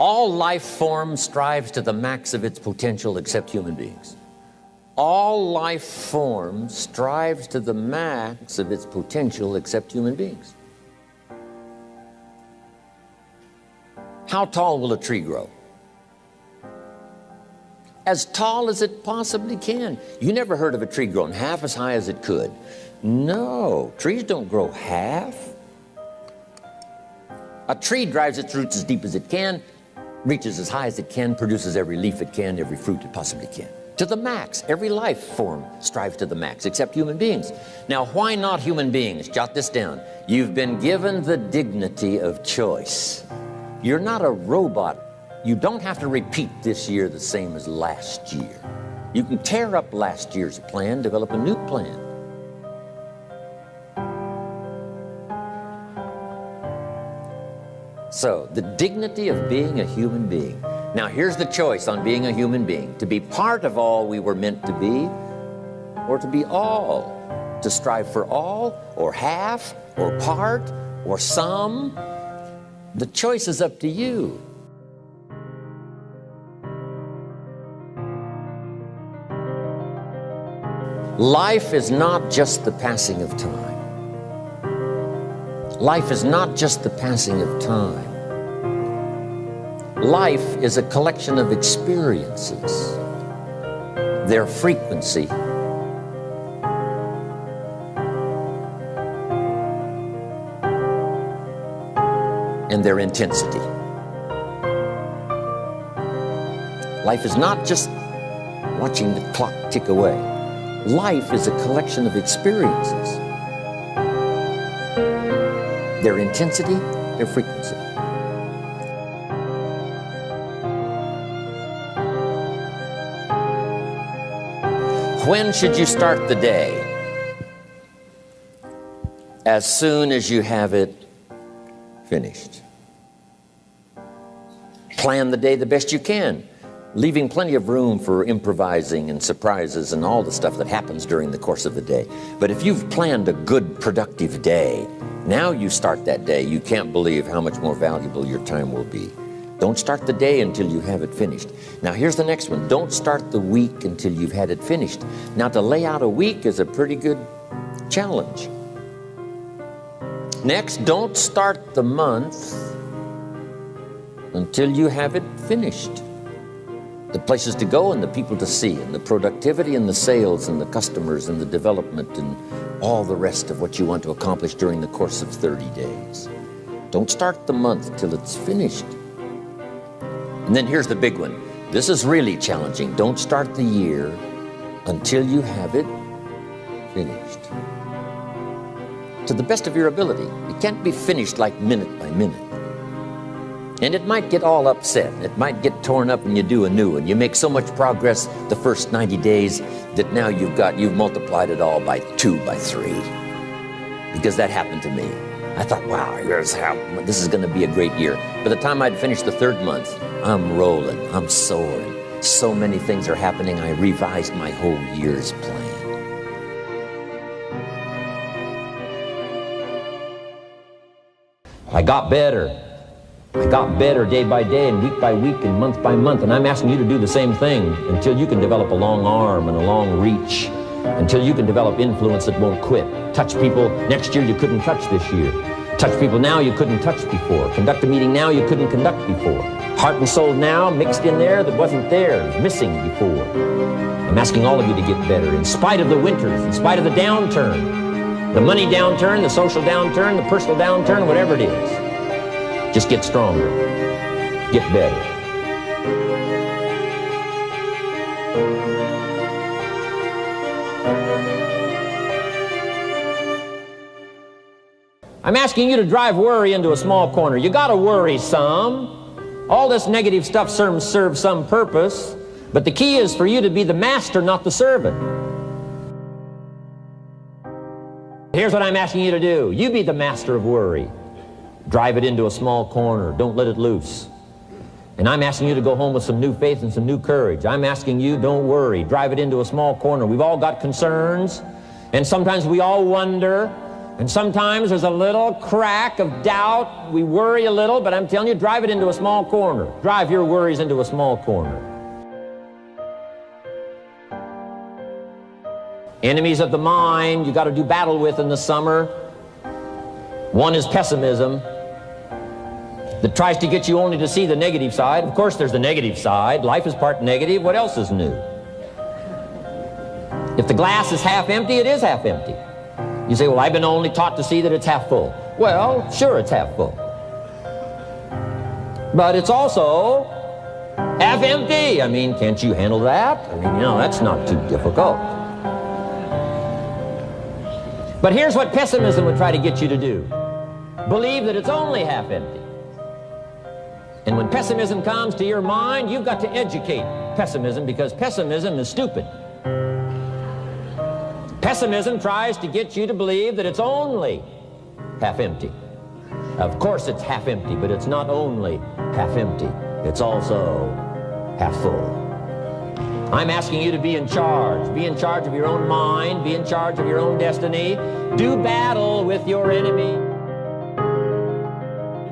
All life form strives to the max of its potential except human beings. All life form strives to the max of its potential except human beings. How tall will a tree grow? As tall as it possibly can. You never heard of a tree growing half as high as it could. No, trees don't grow half. A tree drives its roots as deep as it can, reaches as high as it can, produces every leaf it can, every fruit it possibly can. To the max. Every life form strives to the max, except human beings. Now, why not human beings? Jot this down. You've been given the dignity of choice. You're not a robot. You don't have to repeat this year the same as last year. You can tear up last year's plan, develop a new plan. So, the dignity of being a human being. Now, here's the choice on being a human being. To be part of all we were meant to be, or to be all. To strive for all, or half, or part, or some. The choice is up to you. Life is not just the passing of time. Life is not just the passing of time. Life is a collection of experiences, their frequency, and their intensity. Life is not just watching the clock tick away. Life is a collection of experiences, their intensity, their frequency. When should you start the day? As soon as you have it finished. Plan the day the best you can, leaving plenty of room for improvising and surprises and all the stuff that happens during the course of the day. But if you've planned a good, productive day, now you start that day, you can't believe how much more valuable your time will be. Don't start the day until you have it finished. Now here's the next one. Don't start the week until you've had it finished. Now to lay out a week is a pretty good challenge. Next, don't start the month until you have it finished. The places to go and the people to see and the productivity and the sales and the customers and the development and all the rest of what you want to accomplish during the course of 30 days. Don't start the month till it's finished. And then here's the big one. This is really challenging. Don't start the year until you have it finished. To the best of your ability. It can't be finished like minute by minute. And it might get all upset. It might get torn up and you do a new one. You make so much progress the first 90 days that now you've multiplied it all by 2, by 3. Because that happened to me. I thought, wow, this is going to be a great year. By the time I'd finished the 3rd month, I'm rolling, I'm soaring. So many things are happening, I revised my whole year's plan. I got better. I got better day by day and week by week and month by month, and I'm asking you to do the same thing until you can develop a long arm and a long reach, until you can develop influence that won't quit. Touch people next year you couldn't touch this year. Touch people now you couldn't touch before. Conduct a meeting now you couldn't conduct before. Heart and soul now mixed in there that wasn't there, missing before. I'm asking all of you to get better in spite of the winters, in spite of the downturn, the money downturn, the social downturn, the personal downturn, whatever it is. Just get stronger. Get better. I'm asking you to drive worry into a small corner. You gotta worry some. All this negative stuff serves some purpose, but the key is for you to be the master, not the servant. Here's what I'm asking you to do. You be the master of worry. Drive it into a small corner. Don't let it loose. And I'm asking you to go home with some new faith and some new courage. I'm asking you, don't worry. Drive it into a small corner. We've all got concerns, and sometimes we all wonder, And sometimes there's a little crack of doubt. We worry a little, but I'm telling you, drive it into a small corner. Drive your worries into a small corner. Enemies of the mind you got to do battle with in the summer. One is pessimism, that tries to get you only to see the negative side. Of course, there's the negative side. Life is part negative. What else is new? If the glass is half empty, it is half empty. You say, well, I've been only taught to see that it's half full. Well, sure, it's half full. But it's also half empty. I mean, can't you handle that? I mean, that's not too difficult. But here's what pessimism would try to get you to do. Believe that it's only half empty. And when pessimism comes to your mind, you've got to educate pessimism, because pessimism is stupid. Pessimism tries to get you to believe that it's only half empty. Of course it's half empty, but it's not only half empty. It's also half full. I'm asking you to be in charge. Be in charge of your own mind. Be in charge of your own destiny. Do battle with your enemy.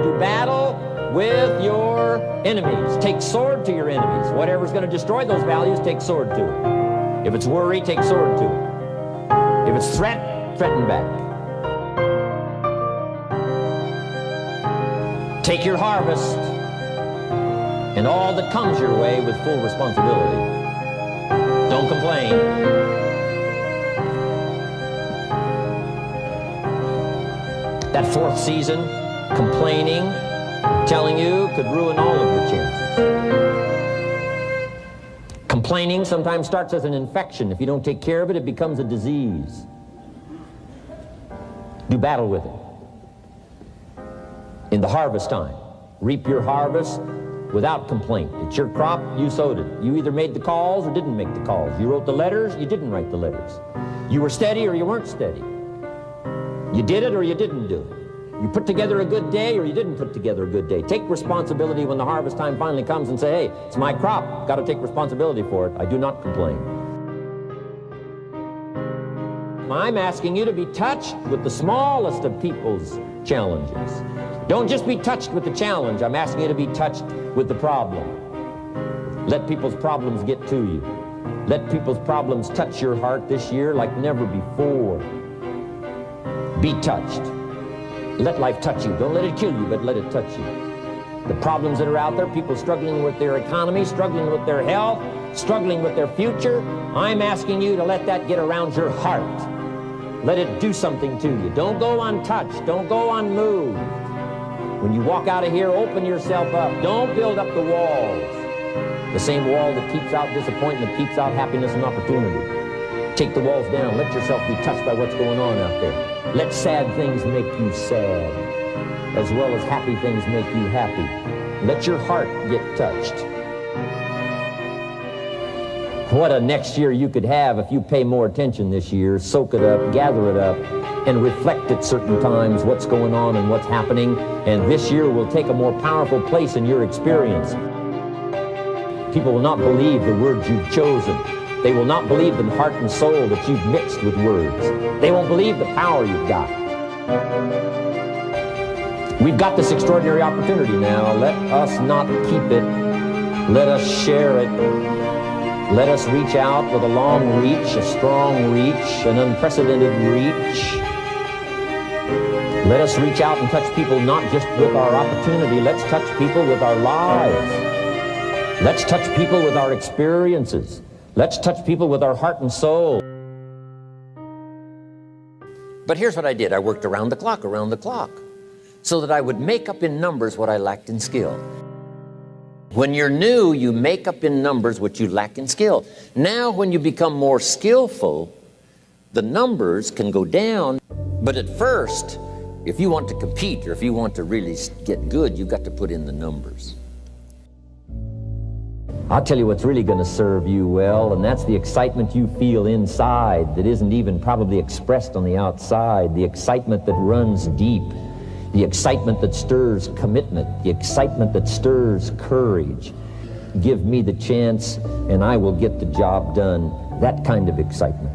Do battle with your enemies. Take sword to your enemies. Whatever's going to destroy those values, take sword to it. If it's worry, take sword to it. If it's threat, threaten back. Take your harvest and all that comes your way with full responsibility. Don't complain. That fourth season, complaining, telling you, could ruin all of your chances. Complaining sometimes starts as an infection. If you don't take care of it, it becomes a disease. Do battle with it. In the harvest time, reap your harvest without complaint. It's your crop, you sowed it. You either made the calls or didn't make the calls. You wrote the letters, you didn't write the letters. You were steady or you weren't steady. You did it or you didn't do it. You put together a good day or you didn't put together a good day. Take responsibility when the harvest time finally comes and say, hey, it's my crop. Got to take responsibility for it. I do not complain. I'm asking you to be touched with the smallest of people's challenges. Don't just be touched with the challenge. I'm asking you to be touched with the problem. Let people's problems get to you. Let people's problems touch your heart this year like never before. Be touched. Let life touch you. Don't let it kill you, but let it touch you. The problems that are out there, people struggling with their economy, struggling with their health, struggling with their future, I'm asking you to let that get around your heart. Let it do something to you. Don't go untouched. Don't go unmoved. When you walk out of here, open yourself up. Don't build up the walls. The same wall that keeps out disappointment, keeps out happiness and opportunity. Take the walls down. Let yourself be touched by what's going on out there. Let sad things make you sad, as well as happy things make you happy. Let your heart get touched. What a next year you could have if you pay more attention this year, soak it up, gather it up, and reflect at certain times what's going on and what's happening. And this year will take a more powerful place in your experience. People will not believe the words you've chosen. They will not believe the heart and soul that you've mixed with words. They won't believe the power you've got. We've got this extraordinary opportunity now. Let us not keep it. Let us share it. Let us reach out with a long reach, a strong reach, an unprecedented reach. Let us reach out and touch people not just with our opportunity. Let's touch people with our lives. Let's touch people with our experiences. Let's touch people with our heart and soul. But here's what I did. I worked around the clock, so that I would make up in numbers what I lacked in skill. When you're new, you make up in numbers what you lack in skill. Now, when you become more skillful, the numbers can go down. But at first, if you want to compete or if you want to really get good, you've got to put in the numbers. I'll tell you what's really going to serve you well, and that's the excitement you feel inside that isn't even probably expressed on the outside, the excitement that runs deep, the excitement that stirs commitment, the excitement that stirs courage. Give me the chance, and I will get the job done. That kind of excitement.